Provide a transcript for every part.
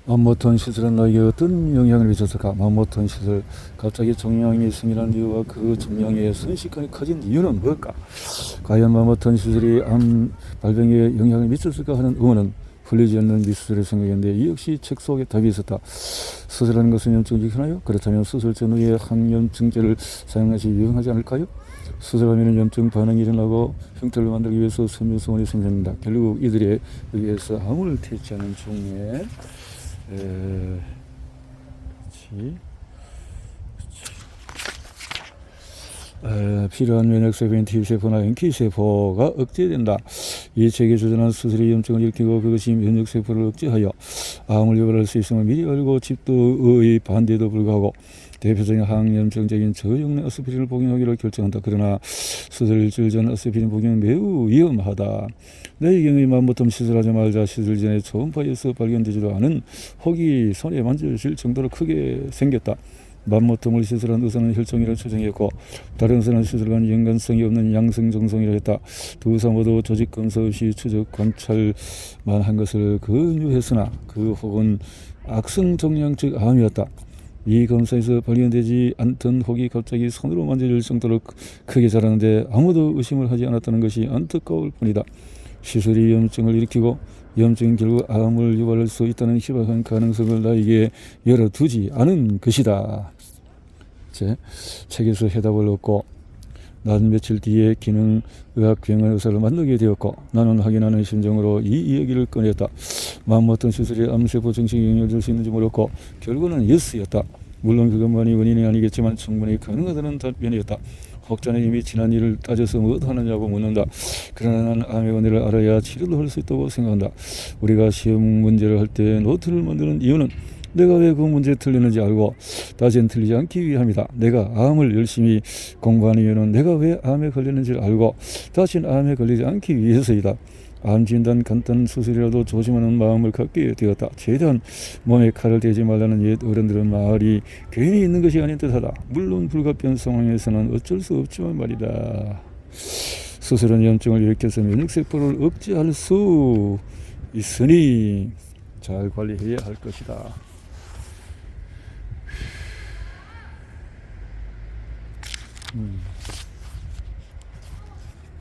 맘모턴 시술은 너에게 어떤 영향을 미쳤을까? 맘모턴 시술, 갑자기 종양이 생기는 이유와 그 종양의 순식간에 커진 이유는 뭘까? 과연 맘모턴 시술이 암 발병에 영향을 미쳤을까 하는 의문은 풀리지 않는 미수술의 생각인데, 이 역시 책 속에 답이 있었다. 수술하는 것은 염증을 일으키나요? 그렇다면 수술 전후에 항염증제를 사용하시 유용하지 않을까요? 수술하면 염증 반응이 일어나고 흉터를 만들기 위해서 섬유소원이 생겨난다. 결국 이들에 의해서 암을 퇴치하는 중에 필요한 면역세포인 T세포나 NK세포가 억제된다. 이 책에 주장한 수술이 염증을 일으키고 그것이 면역세포를 억제하여 암을 유발할 수 있음을 미리 알고 집도의 반대에도 불구하고 대표적인 항염증적인 저용량 아스피린을 복용하기로 결정한다. 그러나 수술 일주일 전 아스피린 복용은 매우 위험하다. 내 경우에 맘모톰 시술하지 말자 시술 전에 초음파에서 발견되지도 않은 혹이 손에 만져질 정도로 크게 생겼다. 맘모톰을 시술한 의사는 혈종이라 추정했고 다른 의사는 시술과는 연관성이 없는 양성정성이라 했다. 두 의사 모두 조직 검사 없이 추적 관찰만 한 것을 권유했으나 그 혹은 악성종양적 암이었다. 이 검사에서 발견되지 않던 혹이 갑자기 손으로 만져질 정도로 크게 자라는데 아무도 의심을 하지 않았다는 것이 안타까울 뿐이다. 시술이 염증을 일으키고 염증은 결국 암을 유발할 수 있다는 희박한 가능성을 나에게 열어두지 않은 것이다. 제 책에서 해답을 얻고 난 며칠 뒤에 기능의학 병원 의사를 만나게 되었고 나는 확인하는 심정으로 이 이야기를 꺼냈다. 맘모턴 시술이 암세포 정식에 영향을 줄 수 있는지 물었고 결과는 예스였다. 물론 그것만이 원인이 아니겠지만 충분히 가능하다는 답변이었다. 혹자는 이미 지난 일을 따져서 뭐 하느냐고 묻는다. 그러나 나는 암의 원인을 알아야 치료를 할 수 있다고 생각한다. 우리가 시험 문제를 할 때 노트를 만드는 이유는 내가 왜 그 문제에 틀리는지 알고 다시는 틀리지 않기 위함이다. 내가 암을 열심히 공부하는 이유는 내가 왜 암에 걸렸는지를 알고 다시는 암에 걸리지 않기 위해서이다. 암 진단 간단한 수술이라도 조심하는 마음을 갖게 되었다. 최대한 몸에 칼을 대지 말라는 옛 어른들은 말이 괜히 있는 것이 아닌 듯하다. 물론 불가피한 상황에서는 어쩔 수 없지만 말이다. 수술은 염증을 일으켜서 면역세포를 억제할 수 있으니 잘 관리해야 할 것이다.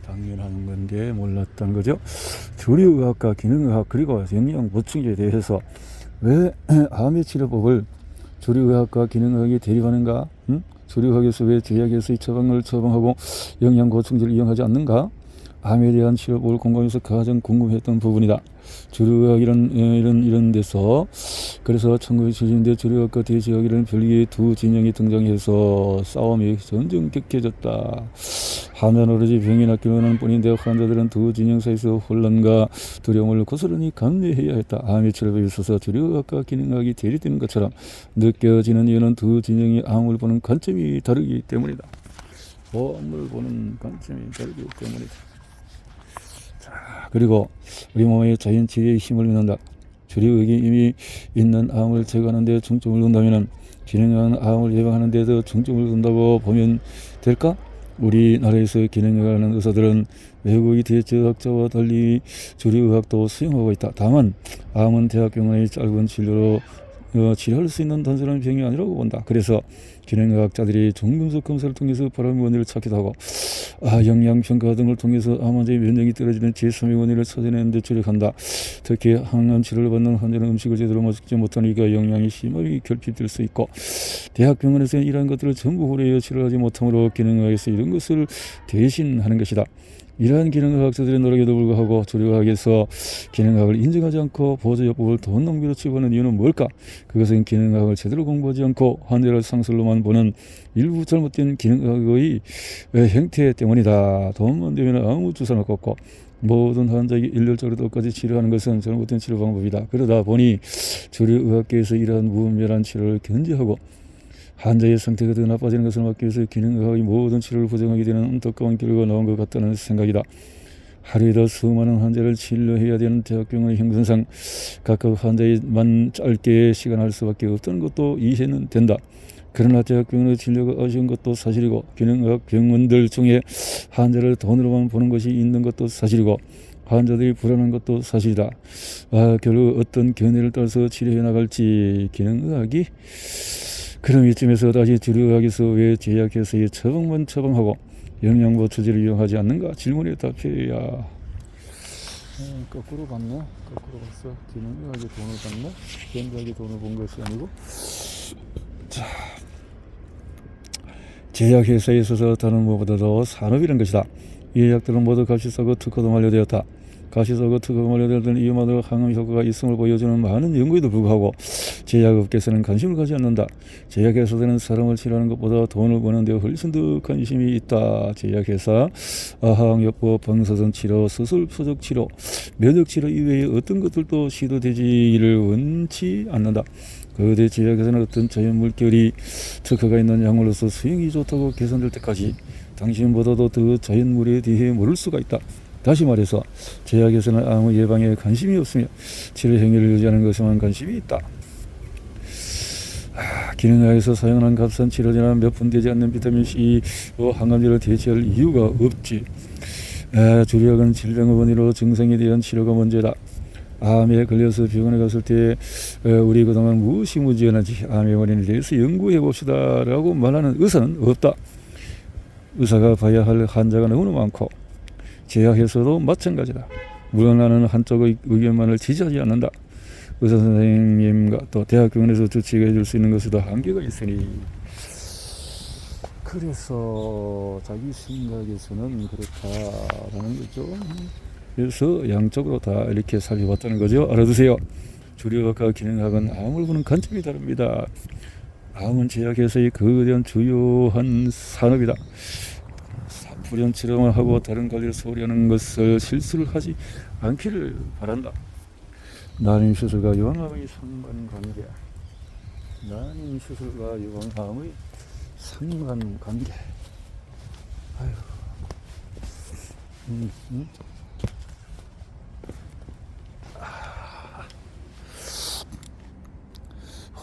당연한 건데 몰랐던 거죠. 조류의학과 기능의학 그리고 영양 보충제에 대해서 왜 암의 치료법을 조류의학과 기능의학이 대립하는가? 조류의학에서 왜 제약에서의 처방을 처방하고 영양 보충제를 이용하지 않는가? 암에 대한 치료법을 공부하면서 가장 궁금했던 부분이다. 조류의학 이런 데서 그래서 1970년대 조류의학과 대제약이라는 별개의 두 진영이 등장해서 싸움이 점점 격해졌다. 하나는 오로지 병이 낫기만 뿐인데 환자들은 두 진영 사이에서 혼란과 두려움을 고스란히 감내해야 했다. 암의 치료법에 있어서 조류의학과 기능의학이 대립되는 것처럼 느껴지는 이유는 두 진영이 암을 보는 관점이 다르기 때문이다. 암을 보는 관점이 다르기 때문이다. 그리고 우리 몸의 자연치유의 힘을 믿는다. 조류의학이 이미 있는 암을 제거하는 데 중점을 둔다면 기능의학은 암을 예방하는 데도 중점을 둔다고 보면 될까? 우리나라에서 기능의학을 하는 의사들은 외국의 대제학자와 달리 조류의학도 수용하고 있다. 다만 암은 대학병원의 짧은 진료로 치료할 수 있는 단순한 병이 아니라고 본다. 그래서 기능의학자들이 종금속 검사를 통해서 바람의 원인을 찾기도 하고 영양평가 등을 통해서 암 환자의 면역이 떨어지는 제3의 원인을 찾아내는 데 주력한다. 특히 항암 치료를 받는 환자는 음식을 제대로 먹지 못하니까 영양이 심하게 결핍될 수 있고 대학병원에서는 이러한 것들을 전부 고려해 치료하지 못하므로 기능의학에서 이런 것을 대신하는 것이다. 이러한 기능의학자들의 노력에도 불구하고 조류의학에서 기능의학을 인정하지 않고 보조요법을 돈 낭비로 취급하는 이유는 뭘까? 그것은 기능의학을 제대로 공부하지 않고 환자를 상술로만 보는 일부 잘못된 기능의학의 형태 때문이다. 돈만 되면 아무 주사나 꽂고 모든 환자에게 일률적으로 똑같이 치료하는 것은 잘못된 치료 방법이다. 그러다 보니 조류의학계에서 이러한 무분별한 치료를 견제하고 환자의 상태가 더 나빠지는 것을 막기 위해서 기능의학의 모든 치료를 부정하게 되는 안타까운 결과가 나온 것 같다는 생각이다. 하루에도 수많은 환자를 진료해야 되는 대학병원의 형성상 각각 환자에만 짧게 시간할 수밖에 없다는 것도 이해는 된다. 그러나 대학병원의 진료가 아쉬운 것도 사실이고 기능의학 병원들 중에 환자를 돈으로만 보는 것이 있는 것도 사실이고 환자들이 불안한 것도 사실이다. 결국 어떤 견해를 따라서 치료해 나갈지 기능의학이 그럼 이쯤에서 다시 주류의학에서 왜 제약회사의 처방만 처방하고 영양보 처지를 이용하지 않는가 질문에 답해야 거꾸로 봤네. 거꾸로 봤어. 기능의학이 돈을 받네. 현대학이 돈을 본 것이 아니고. 자, 제약회사에 있어서 다른 무엇보다도 산업이란 것이다. 이 약들은 모두 값이 싸고 특허도 완료되었다. 값이 싸고 특허가 완료되었던 이유만으로 항암 효과가 있음을 보여주는 많은 연구에도 불구하고 제약업계에서는 관심을 가지 않는다. 제약회사들은 사람을 치료하는 것보다 돈을 버는 데 훨씬 더 관심이 있다. 제약회사, 항역법, 방사선 치료, 수술, 표적 치료, 면역 치료 이외에 어떤 것들도 시도되지를 원치 않는다. 거대 제약회사는 어떤 자연물결이 특허가 있는 약물로서 수용이 좋다고 계산될 때까지 당신보다도 더 자연물에 대해 모를 수가 있다. 다시 말해서 제약에서는 아무 예방에 관심이 없으며 치료 행위를 유지하는 것에만 관심이 있다. 기능의학에서 사용하는 값싼 치료제나 몇 푼 되지 않는 비타민C, 항암제를 대체할 이유가 없지. 주류학은 질병의 원인으로 증상에 대한 치료가 문제다. 암에 걸려서 병원에 갔을 때 우리 그동안 무엇이 문제였는지 암의 원인에 대해서 연구해 봅시다 라고 말하는 의사는 없다. 의사가 봐야 할 환자가 너무나 많고 제약회사도 마찬가지다. 물론 나는 한쪽의 의견만을 지지하지 않는다. 의사 선생님과 또 대학병원에서 조치해 줄 수 있는 것에도 한계가 있으니 그래서 자기 생각에서는 그렇다라는 거죠. 그래서 양쪽으로 다 이렇게 살펴봤다는 거죠. 알아두세요. 주류학과 기능학은 암을 보는 관점이 다릅니다. 암은 제약회사의 거대한 주요한 산업이다. 불연 치료만 하고 다른 관리를 소홀히 하는 것을 실수를 하지 않기를 바란다. 난임 수술과 유방암의 상관관계. 난임 수술과 유방암의 상관관계. 아유.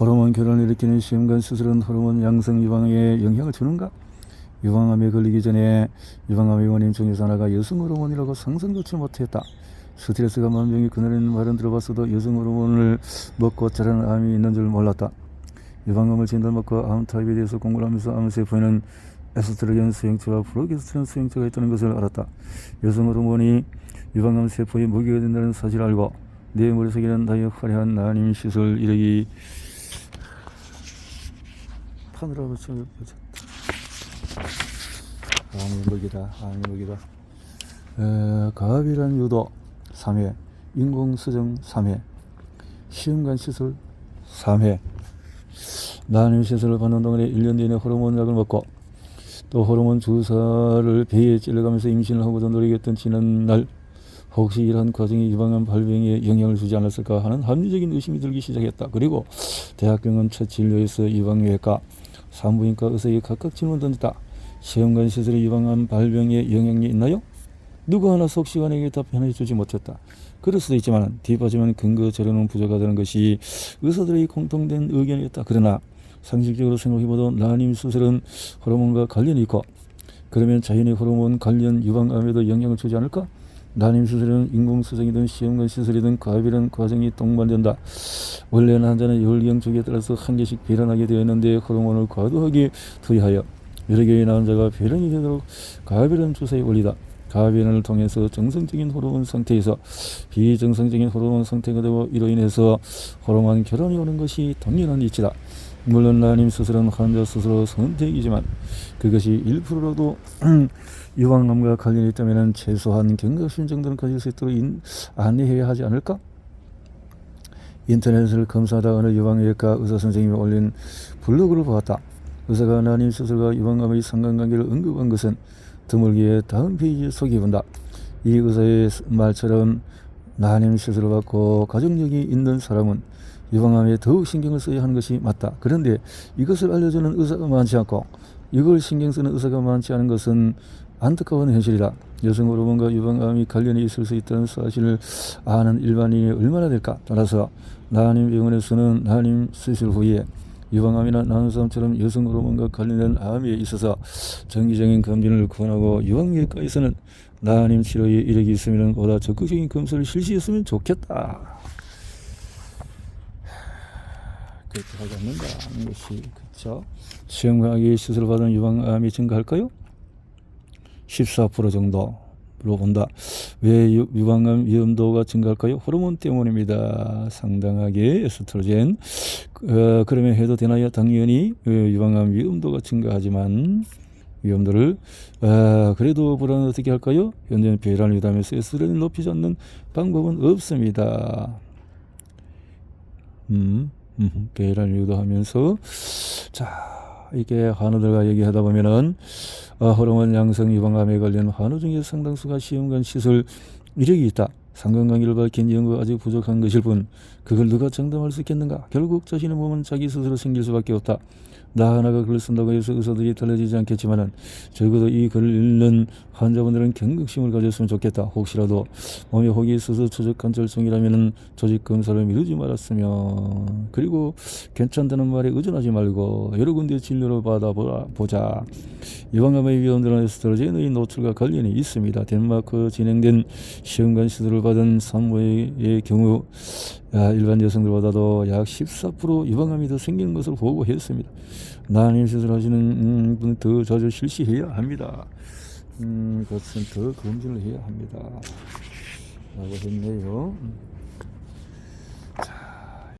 호르몬 결혼을 일으키는 시험관 수술은 호르몬 양성 유방에 영향을 주는가? 유방암에 걸리기 전에 유방암의 원인 중에서 하나가 여성 호르몬이라고 상상조차 못했다. 스트레스가 만병이 그날에는 말은 들어봤어도 여성 호르몬을 먹고 자라는 암이 있는 줄 몰랐다. 유방암을 진단받고 암 타입에 대해서 공부를 하면서 암세포에는 에스트로겐 수용체와 프로게스테론 수용체가 있다는 것을 알았다. 여성 호르몬이 유방암 세포에 무기가 된다는 사실을 알고 내 머릿속에는 나의 화려한 난임 시술 이력이 파느라고 쳐졌다. 암이 먹이다. 가압이란 유도 3회, 인공수정 3회, 시험관 시술 3회. 난임 시술을 받는 동안에 1년 내내 호르몬 약을 먹고 또 호르몬 주사를 배에 찔러가면서 임신을 하고도 노력했던 지난날 혹시 이러한 과정이 유방암 발병에 영향을 주지 않았을까 하는 합리적인 의심이 들기 시작했다. 그리고 대학병원 첫 진료에서 유방외과, 산부인과 의사에게 각각 질문 던졌다. 시험관 시술이 유방암 발병에 영향이 있나요? 누구 하나 속시간에게 답변해 주지 못했다. 그럴 수도 있지만 뒷받침은 근거 자료는 부족하다는 것이 의사들의 공통된 의견이었다. 그러나 상식적으로 생각해봐도 난임 수술은 호르몬과 관련이 있고 그러면 자연의 호르몬 관련 유방암에도 영향을 주지 않을까? 난임 수술은 인공수정이든 시험관 시술이든 가압이라는 과정이 동반된다. 원래는 환자는 혈경 주기에 따라서 한 개씩 배란하게 되어 있는데 호르몬을 과도하게 투여하여 여러 개의 남자가 배란이 되도록 가압이라는 주사의 원리다. 가압이란을 통해서 정상적인 호르몬 상태에서 비정상적인 호르몬 상태가 되고 이로 인해서 호르몬 결혼이 오는 것이 당연한 이치다. 물론 난임 수술은 환자 스스로 선택이지만 그것이 1%라도 유방암과 관련이 있다면 최소한 경각심 정도는 가질 수 있도록 안내해야 하지 않을까? 인터넷을 검사하다 어느 유방외과 의사선생님이 올린 블로그를 보았다. 의사가 난임 수술과 유방암의 상관관계를 언급한 것은 드물게 다음 페이지에 소개해본다. 이 의사의 말처럼 난임 수술을 받고 가족력이 있는 사람은 유방암에 더욱 신경을 써야 하는 것이 맞다. 그런데 이것을 알려주는 의사가 많지 않고 이걸 신경 쓰는 의사가 많지 않은 것은 안타까운 현실이다. 여성 호르몬과 유방암이 관련이 있을 수 있다는 사실을 아는 일반인이 얼마나 될까? 따라서 난임병원에서는 난임 수술 후에 유방암이나 난소암처럼 여성 호르몬과 관련된 암에 있어서 정기적인 검진을 권하고 유방외과에서는 나님 치료에 이력이 있으면 보다 적극적인 검사를 실시했으면 좋겠다. 그렇게 하지 않는다는 것이 그렇죠. 수영하기 수술을 받은 유방암이 증가할까요? 14% 정도로 본다. 왜 유방암 위험도가 증가할까요? 호르몬 때문입니다. 상당하게 에스트로겐. 그러면 해도 되나요? 당연히 유방암 위험도가 증가하지만 위험도를 그래도 불안은 어떻게 할까요? 현재는 폐혈을 유도하면서 에스트로겐을 높이지 않는 방법은 없습니다. 폐혈을 유도하면서 자 이게 환우들과 얘기하다 보면은 호르몬 양성 유방암에 걸린 환우 중에 상당수가 시험관 시술 이력이 있다. 상관관계를 밝힌 연구가 아직 부족한 것일 뿐 그걸 누가 장담할 수 있겠는가? 결국 자신의 몸은 자기 스스로 생길 수밖에 없다. 나 하나가 글을 쓴다고 해서 의사들이 달라지지 않겠지만은 적어도 이 글을 읽는 환자분들은 경각심을 가졌으면 좋겠다. 혹시라도 몸에 혹이 있어서 조직관 절충이라면은 조직 검사를 미루지 말았으면. 그리고 괜찮다는 말에 의존하지 말고 여러 군데 진료를 받아보자. 유방암의 위험들은 에스트로겐의 노출과 관련이 있습니다. 덴마크 진행된 시험관 시술을 받은 산모의 경우 일반 여성들보다도 약 14% 유방암이 더 생기는 것을 보고했습니다. 난임 시술하시는 분은 더 자주 실시해야 합니다. 그것은 더 검진을 해야 합니다. 라고 했네요.